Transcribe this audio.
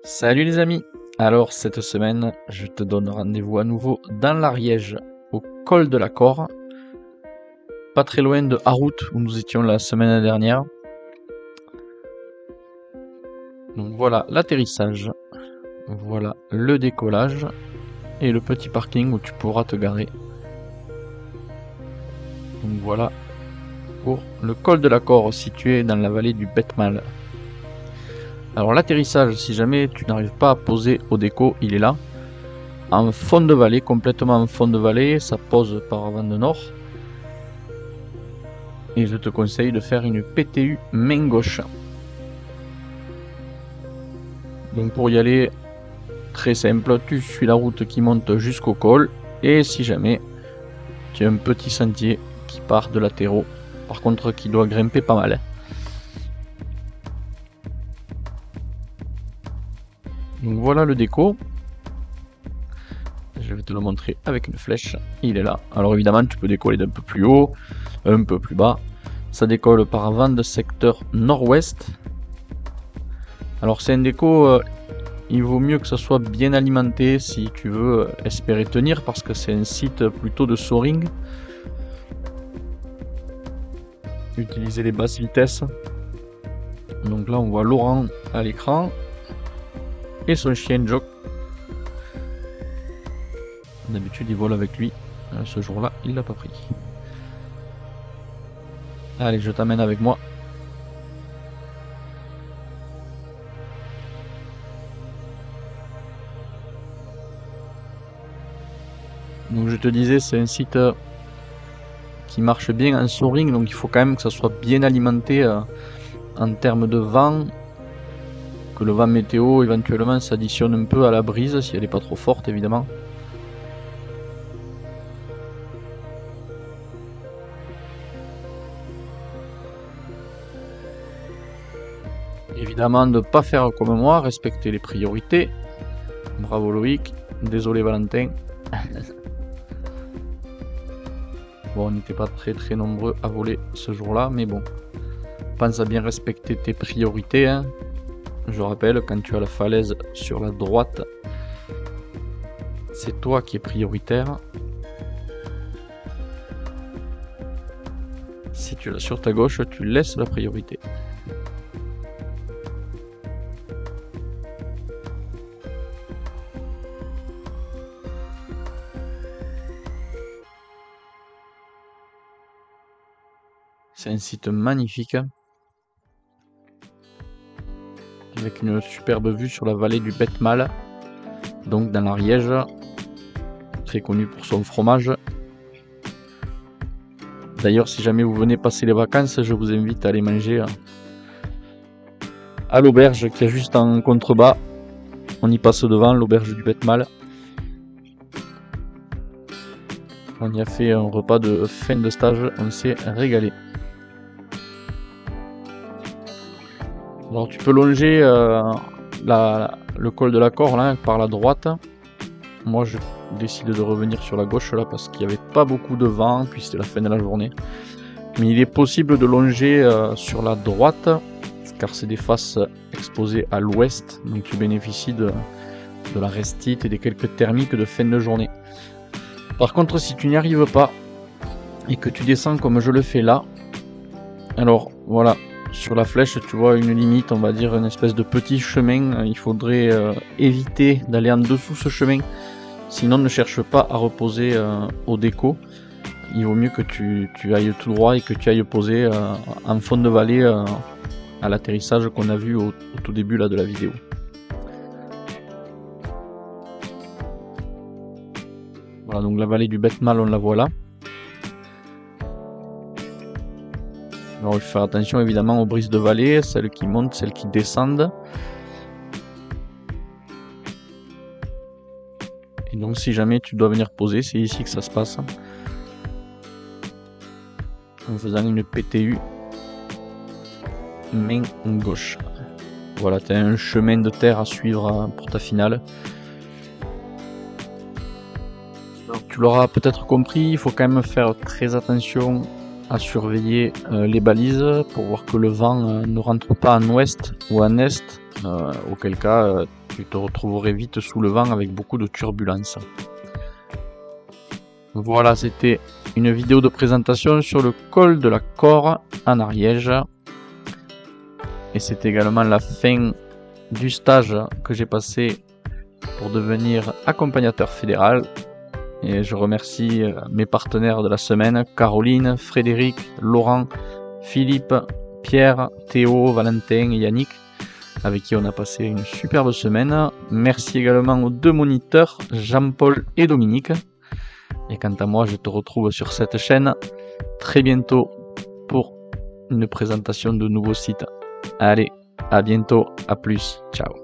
Salut les amis! Alors cette semaine, je te donne rendez-vous à nouveau dans l'Ariège, au col de la Cor, pas très loin de Harout où nous étions la semaine dernière. Donc voilà l'atterrissage, voilà le décollage et le petit parking où tu pourras te garer. Donc voilà pour le col de la Cor situé dans la vallée du Betmal. Alors l'atterrissage, si jamais tu n'arrives pas à poser au déco, il est là. En fond de vallée, complètement en fond de vallée, ça pose par vent de nord. Et je te conseille de faire une PTU main gauche. Donc pour y aller, très simple, tu suis la route qui monte jusqu'au col. Et si jamais, tu as un petit sentier qui part de latéraux. Par contre, qui doit grimper pas mal. Donc voilà le déco. Je vais te le montrer avec une flèche. Il est là. Alors évidemment, tu peux décoller d'un peu plus haut, un peu plus bas. Ça décolle par vent de secteur nord-ouest. Alors c'est un déco, il vaut mieux que ça soit bien alimenté si tu veux espérer tenir, parce que c'est un site plutôt de soaring. Utiliser les basses vitesses. Donc là on voit Laurent à l'écran et son chien Jock. D'habitude il vole avec lui, ce jour-là il l'a pas pris. Allez, je t'amène avec moi. Donc je te disais, c'est un site qui marche bien en soaring, donc il faut quand même que ça soit bien alimenté en termes de vent, que le vent météo éventuellement s'additionne un peu à la brise si elle n'est pas trop forte évidemment. Évidemment de ne pas faire comme moi, respecter les priorités. Bravo Loïc, désolé Valentin. Bon, on n'était pas très nombreux à voler ce jour-là, mais bon. Pense à bien respecter tes priorités, hein. Je rappelle, quand tu as la falaise sur la droite, c'est toi qui es prioritaire. Si tu l'as sur ta gauche, tu laisses la priorité. C'est un site magnifique, avec une superbe vue sur la vallée du Betmal, donc dans l'Ariège, très connu pour son fromage. D'ailleurs, si jamais vous venez passer les vacances, je vous invite à aller manger à l'auberge qui est juste en contrebas. On y passe devant, l'auberge du Betmal. On y a fait un repas de fin de stage, on s'est régalé. Alors tu peux longer le col de la Cor là, par la droite. Moi je décide de revenir sur la gauche là parce qu'il n'y avait pas beaucoup de vent, puis c'était la fin de la journée. Mais il est possible de longer sur la droite, car c'est des faces exposées à l'ouest, donc tu bénéficies de la restite et des quelques thermiques de fin de journée. Par contre, si tu n'y arrives pas et que tu descends comme je le fais là, alors voilà, sur la flèche tu vois une limite, on va dire une espèce de petit chemin. Il faudrait éviter d'aller en dessous ce chemin, sinon ne cherche pas à reposer au déco. Il vaut mieux que tu ailles tout droit et que tu ailles poser en fond de vallée à l'atterrissage qu'on a vu au tout début là de la vidéo. Voilà, donc la vallée du Betmal, on la voit là. Alors il faut faire attention évidemment aux brises de vallée, celles qui montent, celles qui descendent. Et donc si jamais tu dois venir poser, c'est ici que ça se passe. En faisant une PTU main gauche. Voilà, tu as un chemin de terre à suivre pour ta finale. Donc tu l'auras peut-être compris, il faut quand même faire très attention à surveiller les balises pour voir que le vent ne rentre pas en ouest ou en est, auquel cas tu te retrouverais vite sous le vent avec beaucoup de turbulences. Voilà, c'était une vidéo de présentation sur le col de la Corre en Ariège. Et c'est également la fin du stage que j'ai passé pour devenir accompagnateur fédéral. Et je remercie mes partenaires de la semaine, Caroline, Frédéric, Laurent, Philippe, Pierre, Théo, Valentin et Yannick, avec qui on a passé une superbe semaine. Merci également aux 2 moniteurs, Jean-Paul et Dominique. Et quant à moi, je te retrouve sur cette chaîne très bientôt pour une présentation de nouveaux sites. Allez, à bientôt, à plus, ciao.